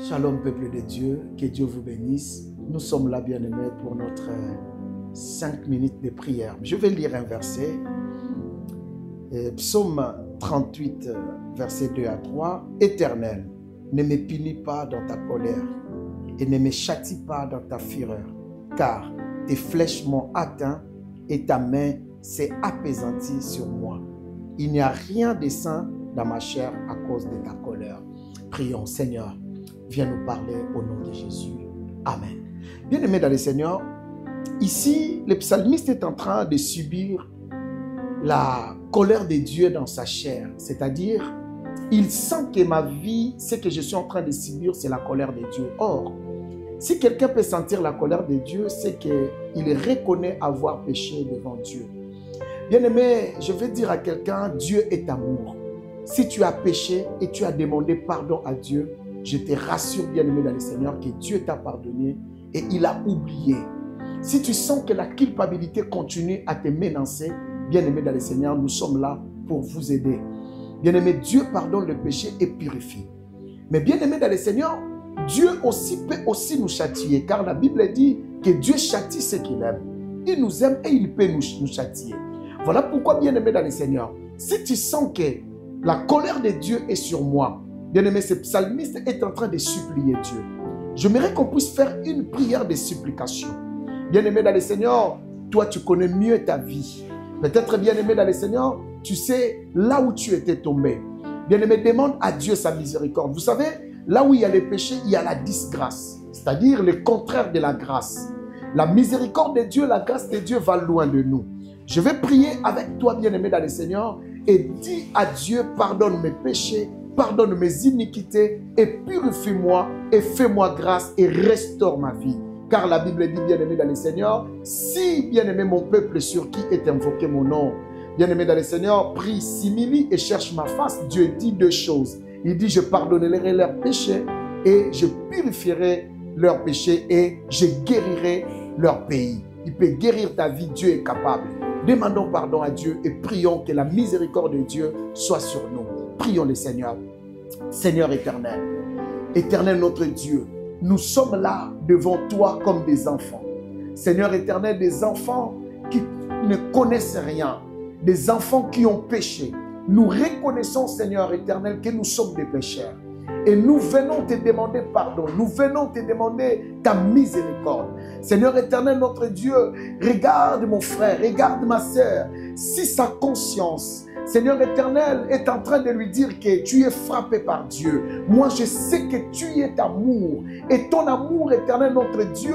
Shalom peuple de Dieu, que Dieu vous bénisse. Nous sommes là bien-aimés pour notre 5 minutes de prière. Je vais lire un verset. Psaume 38, verset 2 à 3. Éternel, ne me punis pas dans ta colère et ne me châtie pas dans ta fureur, car tes flèches m'ont atteint et ta main s'est apaisantie sur moi. Il n'y a rien de sain dans ma chair à cause de ta colère. Prions, Seigneur, viens nous parler au nom de Jésus. Amen. Bien-aimés dans le Seigneur, ici, le psalmiste est en train de subir la colère de Dieu dans sa chair. C'est-à-dire, il sent que ma vie, ce que je suis en train de subir, c'est la colère de Dieu. Or, si quelqu'un peut sentir la colère de Dieu, c'est qu'il reconnaît avoir péché devant Dieu. Bien-aimé, je vais dire à quelqu'un, Dieu est amour. Si tu as péché et tu as demandé pardon à Dieu, je te rassure, bien-aimé dans le Seigneur, que Dieu t'a pardonné et il a oublié. Si tu sens que la culpabilité continue à te menacer, bien-aimé dans le Seigneur, nous sommes là pour vous aider. Bien-aimé, Dieu pardonne le péché et purifie. Mais bien-aimé dans le Seigneur, Dieu aussi peut aussi nous châtier, car la Bible dit que Dieu châtie ceux qu'il aime. Il nous aime et il peut nous châtier. Voilà pourquoi, bien-aimé dans le Seigneur, si tu sens que la colère de Dieu est sur moi, bien-aimé, ce psalmiste est en train de supplier Dieu. J'aimerais qu'on puisse faire une prière de supplication. Bien-aimé dans le Seigneur, toi tu connais mieux ta vie. Peut-être, bien-aimé dans le Seigneur, tu sais là où tu étais tombé. Bien-aimé, demande à Dieu sa miséricorde. Vous savez, là où il y a le péché, il y a la disgrâce. C'est-à-dire le contraire de la grâce. La miséricorde de Dieu, la grâce de Dieu va loin de nous. Je vais prier avec toi, bien-aimé dans le Seigneur, et dis à Dieu, pardonne mes péchés, pardonne mes iniquités et purifie-moi et fais-moi grâce et restaure ma vie. Car la Bible dit, bien-aimé dans le Seigneur, si, bien-aimé, mon peuple sur qui est invoqué mon nom, bien-aimé dans le Seigneur, prie, s'humilie et cherche ma face, Dieu dit deux choses. Il dit, je pardonnerai leurs péchés et je purifierai leurs péchés et je guérirai leur pays. Il peut guérir ta vie, Dieu est capable. Demandons pardon à Dieu et prions que la miséricorde de Dieu soit sur nous. Prions le Seigneur. Seigneur éternel, éternel notre Dieu, nous sommes là devant toi comme des enfants. Seigneur éternel, des enfants qui ne connaissent rien, des enfants qui ont péché. Nous reconnaissons, Seigneur éternel, que nous sommes des pécheurs. Et nous venons te demander pardon. Nous venons te demander ta miséricorde. Seigneur éternel, notre Dieu, regarde mon frère, regarde ma sœur. Si sa conscience, Seigneur éternel, est en train de lui dire que tu es frappé par Dieu. Moi, je sais que tu es amour. Et ton amour éternel, notre Dieu,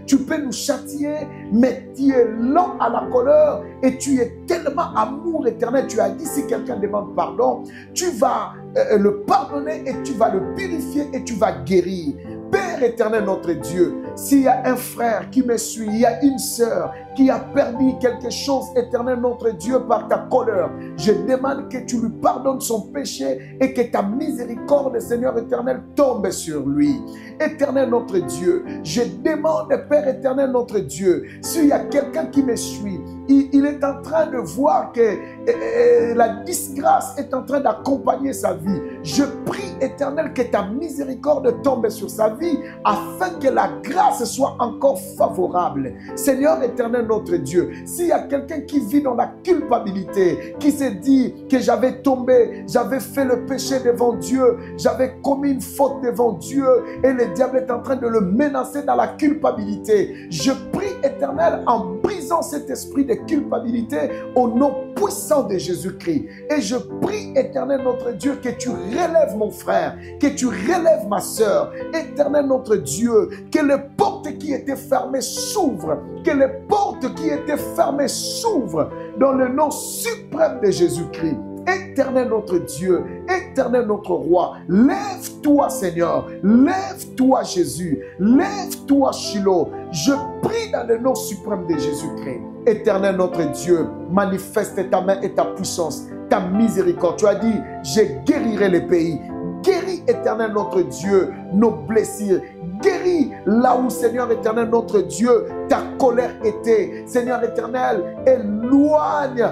tu peux nous châtier, mais tu es lent à la colère et tu es tellement amour éternel. Tu as dit, si quelqu'un demande pardon, tu vas le pardonner et tu vas le purifier et tu vas guérir. Père éternel, notre Dieu, s'il y a un frère qui me suit, il y a une sœur qui a perdu quelque chose, éternel, notre Dieu, par ta colère, je demande que tu lui pardonnes son péché et que ta miséricorde, Seigneur éternel, tombe sur lui. Éternel, notre Dieu, je demande, Père éternel, notre Dieu, s'il y a quelqu'un qui me suit, il est en train de voir que la disgrâce est en train d'accompagner sa vie. Je prie, éternel, que ta miséricorde tombe sur sa vie afin que la grâce soit encore favorable. Seigneur éternel, notre Dieu, s'il y a quelqu'un qui vit dans la culpabilité, qui se dit que j'avais tombé, j'avais fait le péché devant Dieu, j'avais commis une faute devant Dieu et le diable est en train de le menacer dans la culpabilité, je prie, éternel, en brisant cet esprit de culpabilité au nom puissant de Jésus-Christ. Et je prie, éternel notre Dieu, que tu relèves mon frère, que tu relèves ma sœur. Éternel notre Dieu, que les portes qui étaient fermées s'ouvrent, que les portes qui étaient fermées s'ouvrent dans le nom suprême de Jésus-Christ. Éternel notre Dieu, éternel notre roi, lève-toi Seigneur, lève-toi Jésus, lève-toi Shiloh. Je prie dans le nom suprême de Jésus-Christ. Éternel notre Dieu, manifeste ta main et ta puissance, ta miséricorde. Tu as dit, je guérirai les pays. Guéris, éternel notre Dieu, nos blessures. Guéris là où, Seigneur éternel notre Dieu, ta colère était. Seigneur éternel, éloigne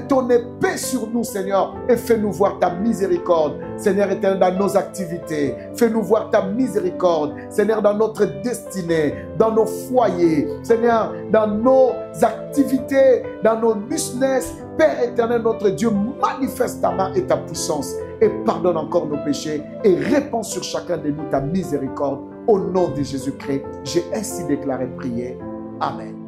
ton épée sur nous, Seigneur, et fais-nous voir ta miséricorde. Seigneur éternel, dans nos activités, fais-nous voir ta miséricorde. Seigneur, dans notre destinée, dans nos foyers, Seigneur, dans nos activités, dans nos business. Père éternel, notre Dieu, manifeste ta main et ta puissance et pardonne encore nos péchés et répands sur chacun de nous ta miséricorde. Au nom de Jésus-Christ, j'ai ainsi déclaré, prié. Amen.